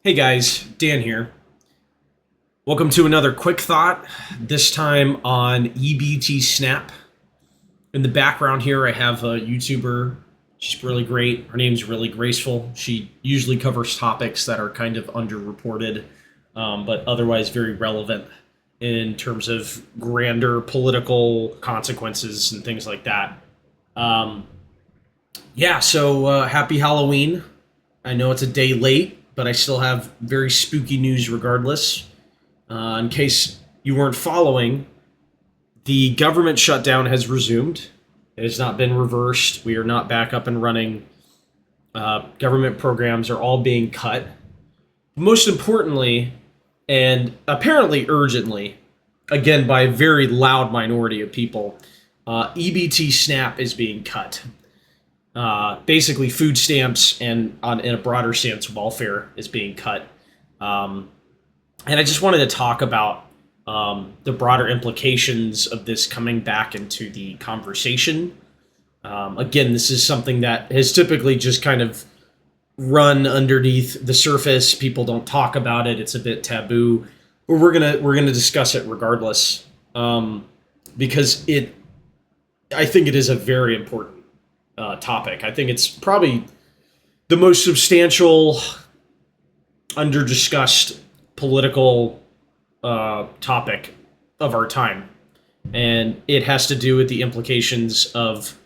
Hey guys, Dan here. Welcome to another quick thought, this time on EBT Snap. In the background here, I have a YouTuber. She's really great. Her name's Really Graceful. She usually covers topics that are kind of underreported, but otherwise very relevant in terms of grander political consequences and things like that. So happy Halloween. I know it's a day late, but I still have very spooky news regardless. In case you weren't following, the government shutdown has resumed. It has not been reversed. We are not back up and running. Government programs are all being cut. Most importantly, and apparently urgently, again by a very loud minority of people, EBT SNAP is being cut. Basically, food stamps and, in a broader sense, welfare is being cut. And I just wanted to talk about the broader implications of this coming back into the conversation. Again, this is something that has typically just kind of run underneath the surface. People don't talk about it. It's a bit taboo. But we're gonna discuss it regardless, because I think it is a very important topic. I think it's probably the most substantial, under-discussed political topic of our time. And it has to do with the implications of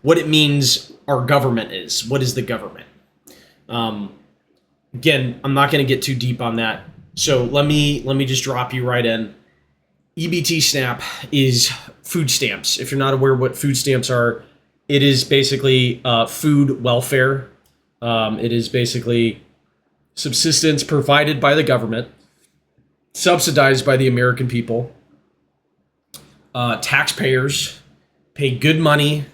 what it means our government is. What is the government? Again, I'm not going to get too deep on that. So let me just drop you right in. EBT SNAP is food stamps. If you're not aware what food stamps are, it is basically food welfare. It is basically subsistence provided by the government, subsidized by the American people. Taxpayers pay good money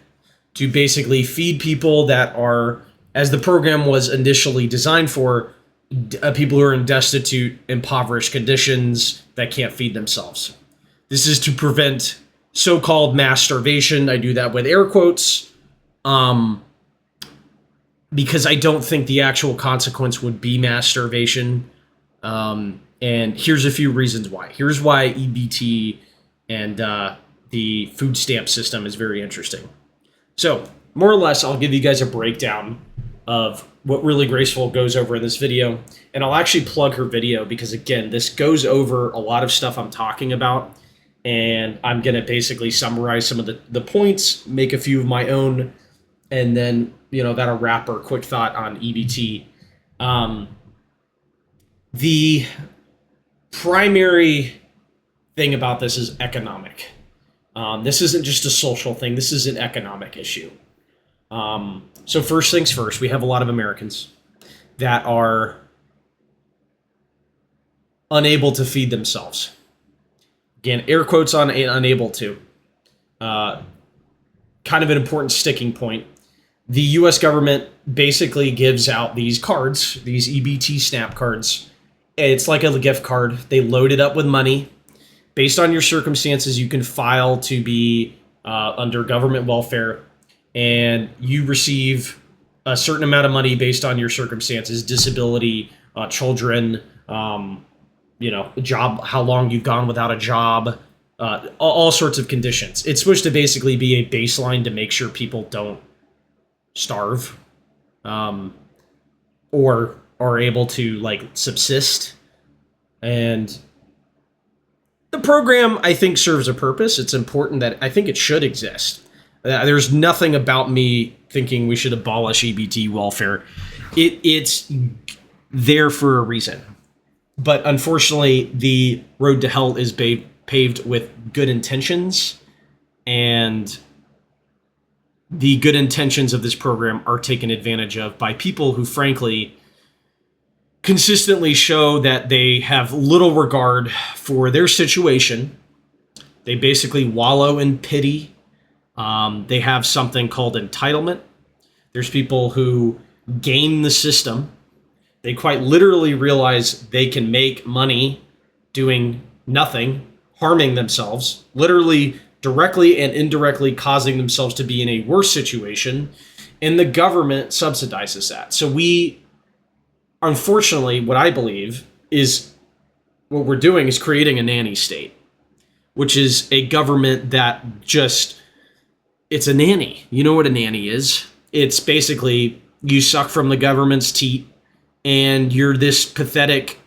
to basically feed people that are, as the program was initially designed for, people who are in destitute, impoverished conditions that can't feed themselves. This is to prevent so-called mass starvation. I do that with air quotes, because I don't think the actual consequence would be mass starvation. And here's a few reasons why. Here's why EBT and the food stamp system is very interesting. So, more or less, I'll give you guys a breakdown of what Really Graceful goes over in this video. And I'll actually plug her video because, again, this goes over a lot of stuff I'm talking about. And I'm going to basically summarize some of the points, make a few of my own, and then, that'll wrap our quick thought on EBT. The primary thing about this is economic. This isn't just a social thing. This is an economic issue. So first things first, we have a lot of Americans that are unable to feed themselves. Again, air quotes on unable to. Kind of an important sticking point. The U.S. government basically gives out these cards, these EBT SNAP cards. It's like a gift card. They load it up with money. Based on your circumstances, you can file to be under government welfare, and you receive a certain amount of money based on your circumstances, disability, children, job, how long you've gone without a job, all sorts of conditions. It's supposed to basically be a baseline to make sure people don't starve, or are able to subsist. And the program, I think, serves a purpose. It's important that I think it should exist. There's nothing about me thinking we should abolish EBT welfare. It's there for a reason. But unfortunately, the road to hell is paved with good intentions, and the good intentions of this program are taken advantage of by people who, frankly, consistently show that they have little regard for their situation. They basically wallow in pity. They have something called entitlement. There's people who game the system. They quite literally realize they can make money doing nothing, harming themselves, literally directly and indirectly causing themselves to be in a worse situation, and the government subsidizes that. So we unfortunately, what I believe is what we're doing is creating a nanny state, which is a government that just, it's a nanny. You know what a nanny is? It's basically you suck from the government's teat and you're this pathetic,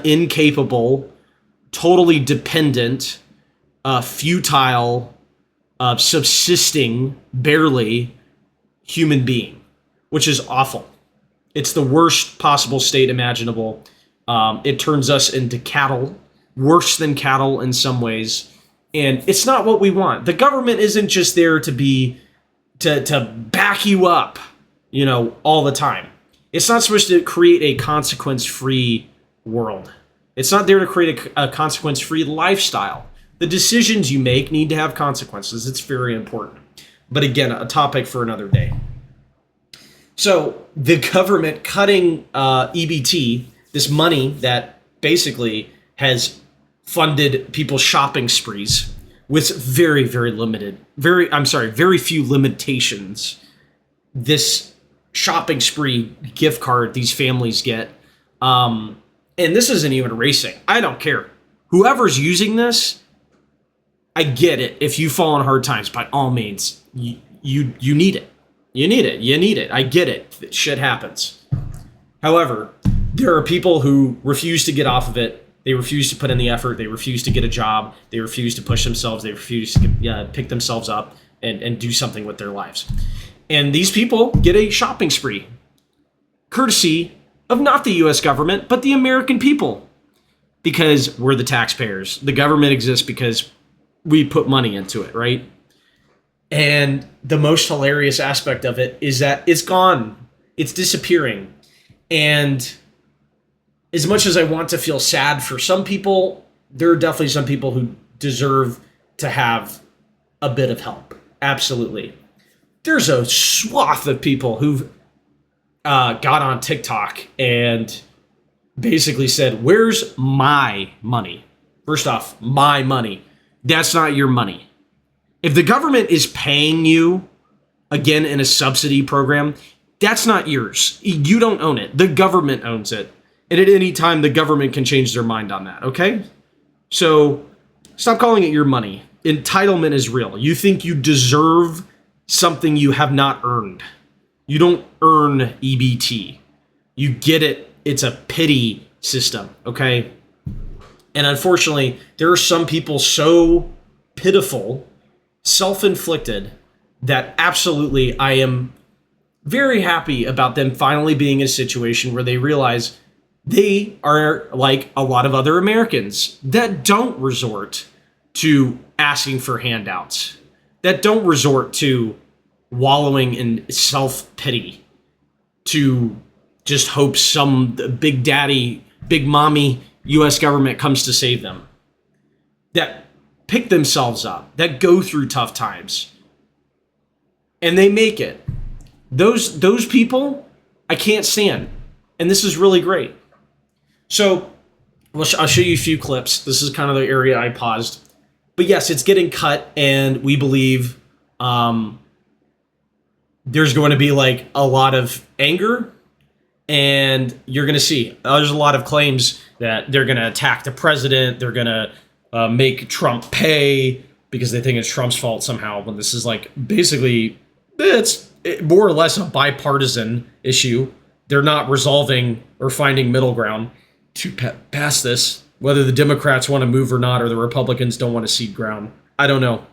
incapable, totally dependent, futile, subsisting, barely human being, which is awful. It's the worst possible state imaginable. It turns us into cattle, worse than cattle in some ways. And it's not what we want. The government isn't just there to be, to back you up, all the time. It's not supposed to create a consequence-free world. It's not there to create a consequence-free lifestyle. The decisions you make need to have consequences. It's very important. But again, a topic for another day. So the government cutting EBT, this money that basically has funded people's shopping sprees with very, very very few limitations. This shopping spree gift card these families get, and this isn't even racing. I don't care. Whoever's using this, I get it. If you fall on hard times, by all means, you need it. You need it. I get it. Shit happens. However, there are people who refuse to get off of it. They refuse to put in the effort. They refuse to get a job. They refuse to push themselves. They refuse to pick themselves up and do something with their lives. And these people get a shopping spree, courtesy of not the U.S. government, but the American people. Because we're the taxpayers. The government exists because we put money into it, right? And the most hilarious aspect of it is that it's gone. It's disappearing. And as much as I want to feel sad for some people, there are definitely some people who deserve to have a bit of help. Absolutely. There's a swath of people who've got on TikTok and basically said, where's my money? First off, my money. That's not your money. If the government is paying you, again, in a subsidy program, that's not yours. You don't own it. The government owns it. And at any time, the government can change their mind on that, okay? So stop calling it your money. Entitlement is real. You think you deserve something you have not earned. You don't earn EBT. You get it. It's a pity system, okay? And unfortunately, there are some people so pitiful, self-inflicted, that absolutely I am very happy about them finally being in a situation where they realize they are like a lot of other Americans that don't resort to asking for handouts, that don't resort to wallowing in self-pity, to just hope some big daddy, big mommy U.S. government comes to save them, that pick themselves up, that go through tough times, and they make it. Those people, I can't stand. And this is really great. So I'll show you a few clips. This is kind of the area I paused. But yes, it's getting cut, and we believe there's going to be like a lot of anger, and you're going to see there's a lot of claims that they're going to attack the president. They're going to make Trump pay because they think it's Trump's fault somehow, when this is like basically it's more or less a bipartisan issue. They're not resolving or finding middle ground to pass this, whether the Democrats want to move or not, or the Republicans don't want to cede ground. I don't know.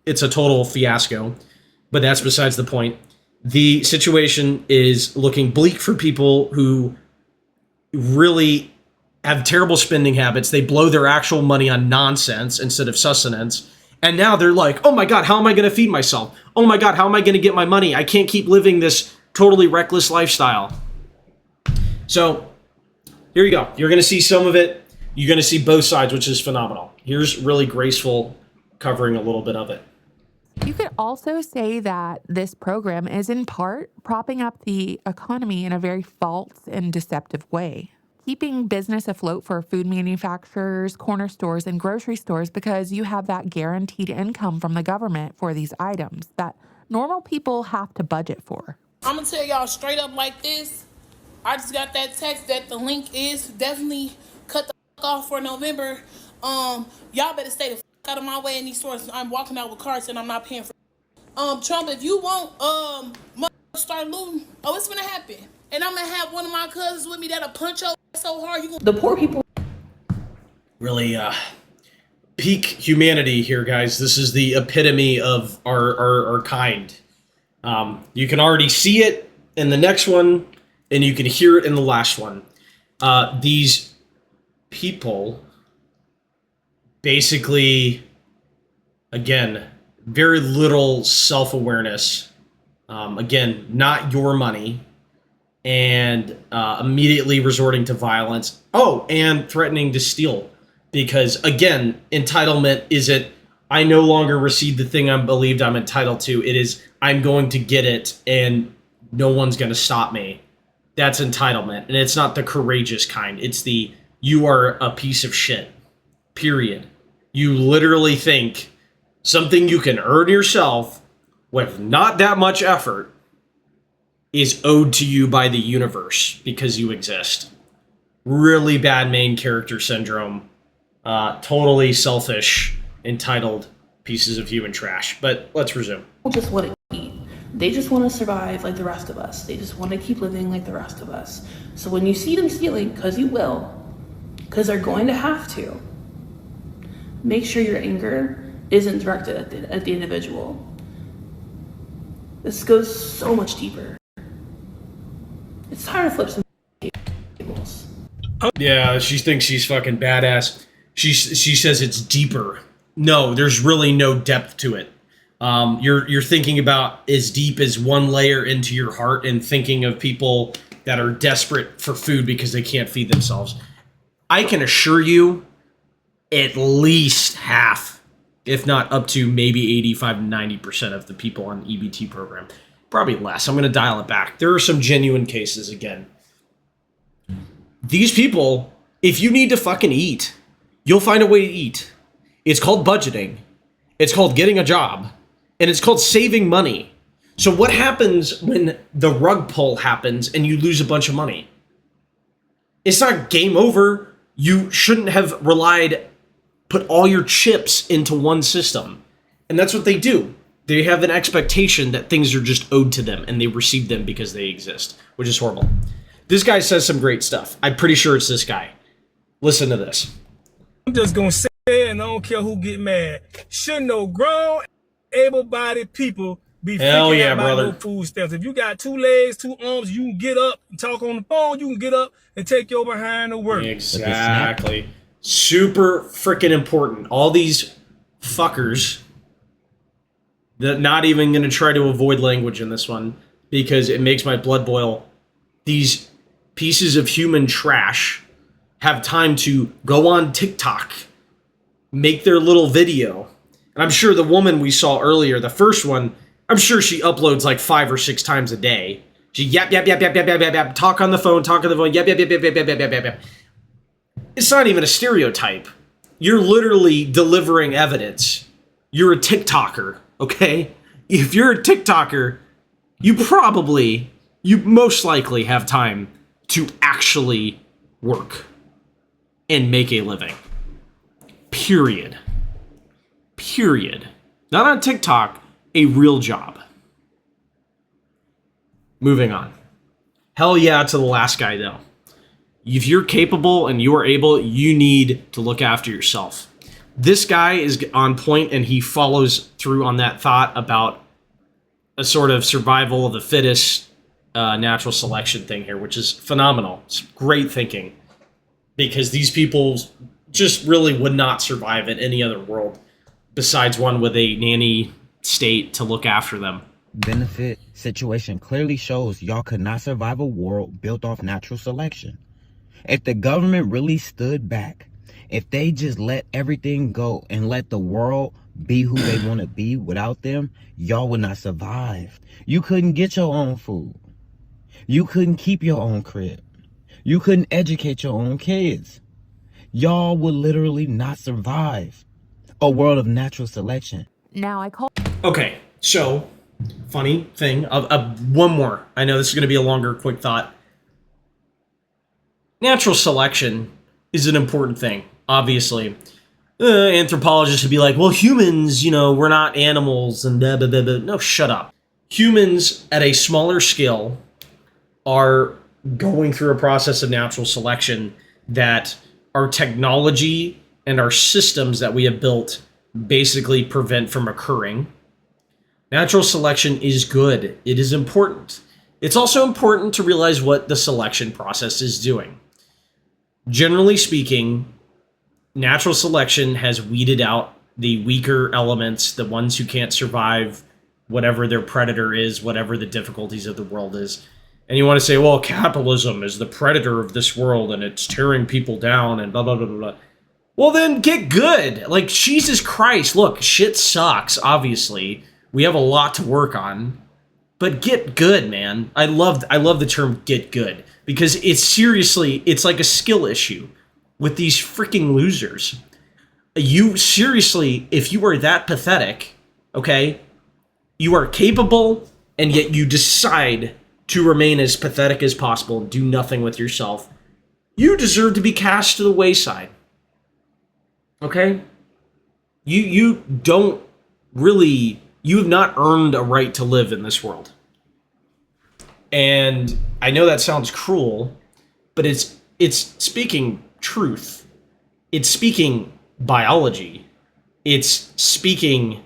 It's a total fiasco, but that's besides the point. The situation is looking bleak for people who really have terrible spending habits. They blow their actual money on nonsense instead of sustenance. And now they're like, oh my God, how am I going to feed myself? Oh my God, how am I going to get my money? I can't keep living this totally reckless lifestyle. So here you go. You're going to see some of it. You're going to see both sides, which is phenomenal. Here's Really Graceful covering a little bit of it. You could also say that this program is in part propping up the economy in a very false and deceptive way, keeping business afloat for food manufacturers, corner stores, and grocery stores, because you have that guaranteed income from the government for these items that normal people have to budget for. I'm gonna tell y'all straight up like this. I just got that text that the link is definitely cut the fuck off for November. Y'all better stay the fuck out of my way in these stores. I'm walking out with carts and I'm not paying for. Trump, if you won't, start looting, oh, it's gonna happen. And I'm gonna have one of my cousins with me that'll punch your ass so hard you gonna. The poor people. Really, peak humanity here, guys. This is the epitome of our kind. You can already see it in the next one, and you can hear it in the last one. These people basically, again, very little self-awareness. Again, not your money, and immediately resorting to violence. Oh, and threatening to steal. Because, again, entitlement isn't, I no longer receive the thing I believed I'm entitled to. It is, I'm going to get it, and no one's going to stop me. That's entitlement. And it's not the courageous kind. It's the, you are a piece of shit. Period. You literally think something you can earn yourself with not that much effort is owed to you by the universe because you exist. Really bad main character syndrome. Totally selfish, entitled pieces of human trash. But let's resume. Just want to eat. They just want to survive like the rest of us. They just want to keep living like the rest of us. So when you see them stealing, because you will, because they're going to have to, make sure your anger isn't directed at the individual. This goes so much deeper. It's time to flip some tables. Yeah, she thinks she's fucking badass. She says it's deeper. No, there's really no depth to it. You're thinking about as deep as one layer into your heart and thinking of people that are desperate for food because they can't feed themselves. I can assure you at least half, if not up to maybe 85 to 90% of the people on the EBT program. Probably less. I'm going to dial it back. There are some genuine cases again. These people, if you need to fucking eat, you'll find a way to eat. It's called budgeting. It's called getting a job. And it's called saving money. So what happens when the rug pull happens and you lose a bunch of money? It's not game over. You shouldn't have put all your chips into one system. And that's what they do. They have an expectation that things are just owed to them and they receive them because they exist, which is horrible. This guy says some great stuff. I'm pretty sure it's this guy. Listen to this. I'm just gonna say it, and I don't care who get mad. Shouldn't no grown, able-bodied people be freaking out about no food stamps. If you got 2 legs, 2 arms, you can get up and talk on the phone. You can get up and take your behind to work. Exactly. Super freaking important. All these fuckers that not even going to try to avoid language in this one because it makes my blood boil. These pieces of human trash have time to go on TikTok, make their little video. And I'm sure the woman we saw earlier, the first one, I'm sure she uploads like 5 or 6 times a day. She yap, talk on the phone, yap. It's not even a stereotype. You're literally delivering evidence. You're a TikToker, okay? If you're a TikToker, you most likely have time to actually work and make a living. Period. Not on TikTok, a real job. Moving on. Hell yeah to the last guy, though. If you're capable and you are able, you need to look after yourself. This guy is on point and he follows through on that thought about a sort of survival of the fittest natural selection thing here, which is phenomenal. It's great thinking. Because these people just really would not survive in any other world besides one with a nanny state to look after them. Benefit situation clearly shows y'all could not survive a world built off natural selection. If the government really stood back, if they just let everything go and let the world be who they want to be without them, y'all would not survive. You couldn't get your own food. You couldn't keep your own crib. You couldn't educate your own kids. Y'all would literally not survive a world of natural selection. Now I call. Okay, so funny thing. One more. I know this is going to be a longer, quick thought. natural selection is an important thing, obviously. Anthropologists would be like, well, humans, we're not animals and blah, blah, blah, blah. No, shut up. Humans at a smaller scale are going through a process of natural selection that our technology and our systems that we have built basically prevent from occurring. Natural selection is good. It is important. It's also important to realize what the selection process is doing. Generally speaking, natural selection has weeded out the weaker elements, the ones who can't survive whatever their predator is, whatever the difficulties of the world is. And you want to say, well, capitalism is the predator of this world and it's tearing people down and blah, blah, blah, blah, blah. Well, then get good. Like, Jesus Christ, look, shit sucks, obviously. We have a lot to work on. But get good, man. I love the term get good because it's like a skill issue with these freaking losers. You seriously, if you are that pathetic, okay, you are capable and yet you decide to remain as pathetic as possible and do nothing with yourself, you deserve to be cast to the wayside. Okay? You don't really, you have not earned a right to live in this world. And I know that sounds cruel, but it's speaking truth. It's speaking biology. It's speaking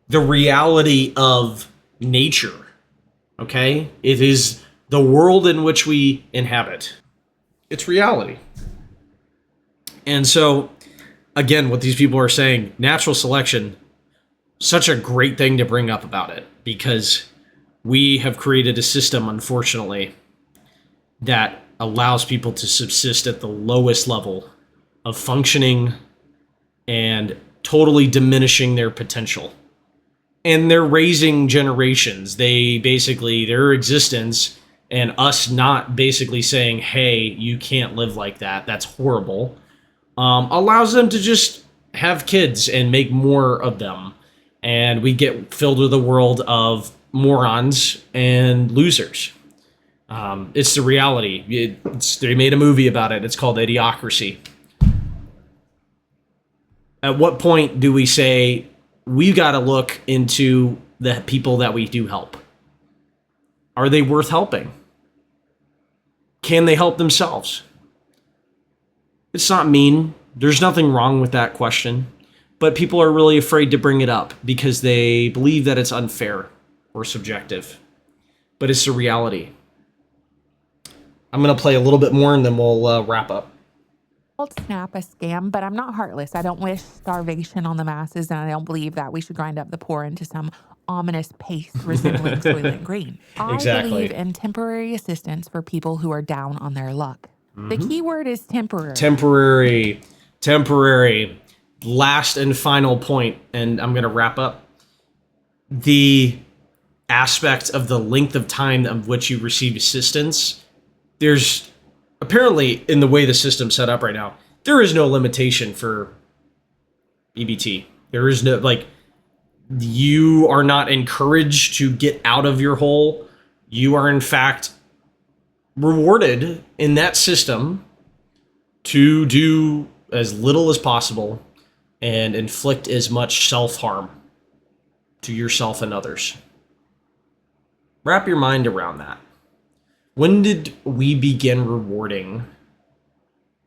the reality of nature. Okay? It is the world in which we inhabit. It's reality. And so, again, what these people are saying, natural selection, such a great thing to bring up about it, because we have created a system, unfortunately, that allows people to subsist at the lowest level of functioning and totally diminishing their potential. And they're raising generations. Their existence and us not basically saying, hey, you can't live like that, that's horrible, allows them to just have kids and make more of them. And we get filled with a world of morons and losers. It's the reality. They made a movie about it. It's called Idiocracy. At what point do we say, we got to look into the people that we do help? Are they worth helping? Can they help themselves? It's not mean. There's nothing wrong with that question. But people are really afraid to bring it up because they believe that it's unfair or subjective. But it's the reality. I'm going to play a little bit more and then we'll wrap up. SNAP a scam, but I'm not heartless. I don't wish starvation on the masses, and I don't believe that we should grind up the poor into some ominous paste resembling Soylent Green. I believe in temporary assistance for people who are down on their luck. The key word is temporary. Temporary. Last and final point, and I'm going to wrap up. The aspect of the length of time of which you receive assistance, there's apparently, in the way the system's set up right now, there is no limitation for EBT. There is no, you are not encouraged to get out of your hole. You are, in fact, rewarded in that system to do as little as possible and inflict as much self-harm to yourself and others. Wrap your mind around that. When did we begin rewarding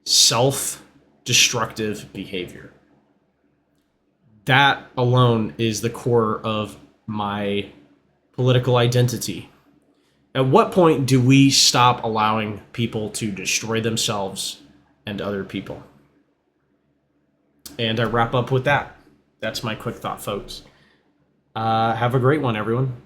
self-destructive behavior? That alone is the core of my political identity. At what point do we stop allowing people to destroy themselves and other people? And I wrap up with that. That's my quick thought, folks. Have a great one, everyone.